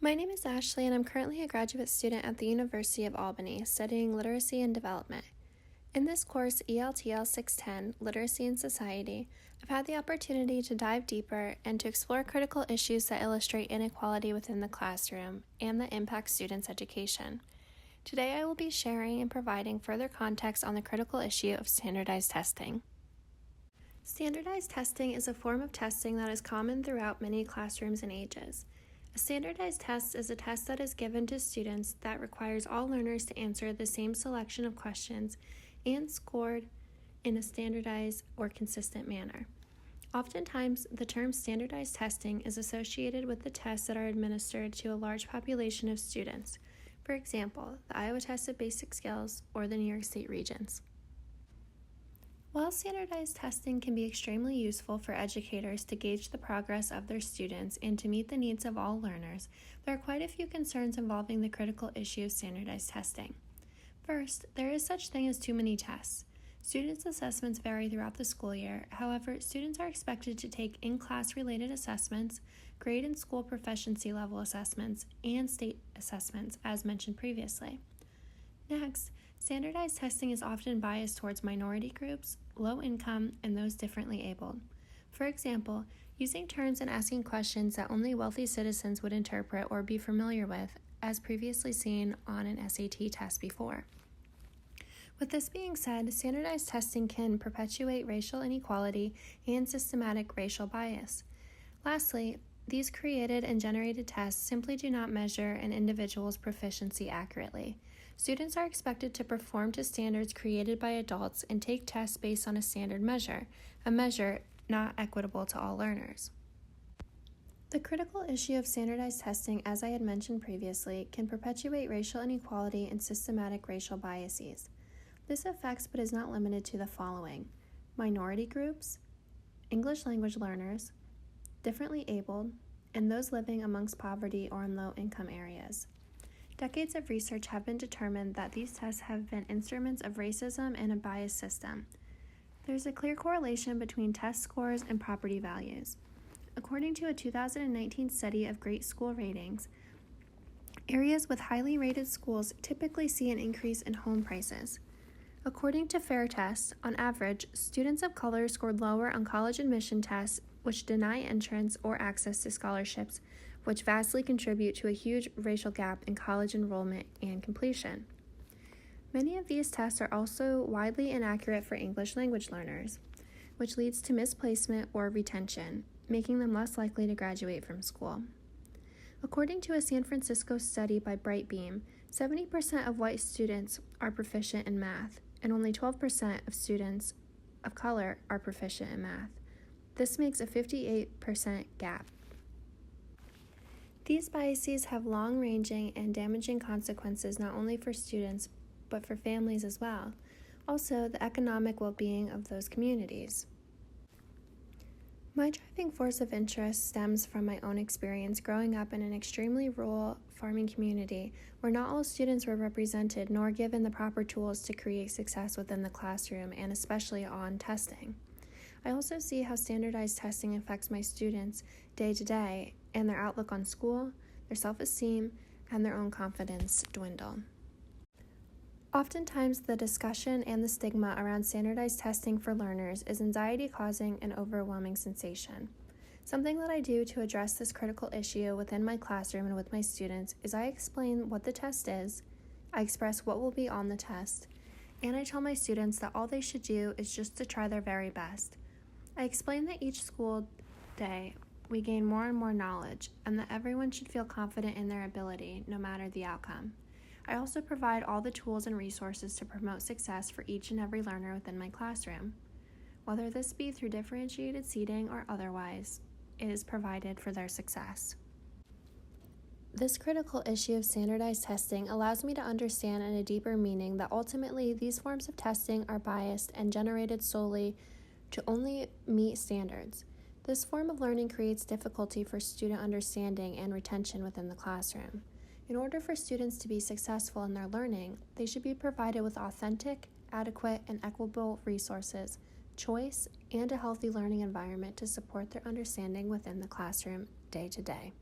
My name is Ashley, and I'm currently a graduate student at the University of Albany, studying Literacy and Development. In this course, ELTL 610, Literacy and Society, I've had the opportunity to dive deeper and to explore critical issues that illustrate inequality within the classroom and that impact students' education. Today, I will be sharing and providing further context on the critical issue of standardized testing. Standardized testing is a form of testing that is common throughout many classrooms and ages. A standardized test is a test that is given to students that requires all learners to answer the same selection of questions and scored in a standardized or consistent manner. Oftentimes, the term standardized testing is associated with the tests that are administered to a large population of students. For example, the Iowa Test of Basic Skills or the New York State Regents. While standardized testing can be extremely useful for educators to gauge the progress of their students and to meet the needs of all learners, there are quite a few concerns involving the critical issue of standardized testing. First, there is such thing as too many tests. Students' assessments vary throughout the school year. However, students are expected to take in-class related assessments, grade and school proficiency level assessments, and state assessments, as mentioned previously. Next, standardized testing is often biased towards minority groups, low income, and those differently abled. For example, using terms and asking questions that only wealthy citizens would interpret or be familiar with, as previously seen on an SAT test before. With this being said, standardized testing can perpetuate racial inequality and systematic racial bias. Lastly, these created and generated tests simply do not measure an individual's proficiency accurately. Students are expected to perform to standards created by adults and take tests based on a standard measure, a measure not equitable to all learners. The critical issue of standardized testing, as I had mentioned previously, can perpetuate racial inequality and systematic racial biases. This affects but is not limited to the following: minority groups, English language learners, differently abled, and those living amongst poverty or in low-income areas. Decades of research have been determined that these tests have been instruments of racism and a biased system. There's a clear correlation between test scores and property values. According to a 2019 study of great school ratings, areas with highly rated schools typically see an increase in home prices. According to FAIR Test, on average, students of color scored lower on college admission tests, which deny entrance or access to scholarships, which vastly contribute to a huge racial gap in college enrollment and completion. Many of these tests are also widely inaccurate for English language learners, which leads to misplacement or retention, making them less likely to graduate from school. According to a San Francisco study by Brightbeam, 70% of white students are proficient in math, and only 12% of students of color are proficient in math. This makes a 58% gap. These biases have long-ranging and damaging consequences not only for students, but for families as well. Also, the economic well-being of those communities. My driving force of interest stems from my own experience growing up in an extremely rural farming community where not all students were represented nor given the proper tools to create success within the classroom and especially on testing. I also see how standardized testing affects my students day to day and their outlook on school, their self-esteem, and their own confidence dwindle. Oftentimes, the discussion and the stigma around standardized testing for learners is anxiety-causing and overwhelming sensation. Something that I do to address this critical issue within my classroom and with my students is I explain what the test is, I express what will be on the test, and I tell my students that all they should do is just to try their very best. I explain that each school day we gain more and more knowledge and that everyone should feel confident in their ability no matter the outcome. I also provide all the tools and resources to promote success for each and every learner within my classroom. Whether this be through differentiated seating or otherwise, it is provided for their success. This critical issue of standardized testing allows me to understand in a deeper meaning that ultimately these forms of testing are biased and generated solely to only meet standards. This form of learning creates difficulty for student understanding and retention within the classroom. In order for students to be successful in their learning, they should be provided with authentic, adequate, and equitable resources, choice, and a healthy learning environment to support their understanding within the classroom day to day.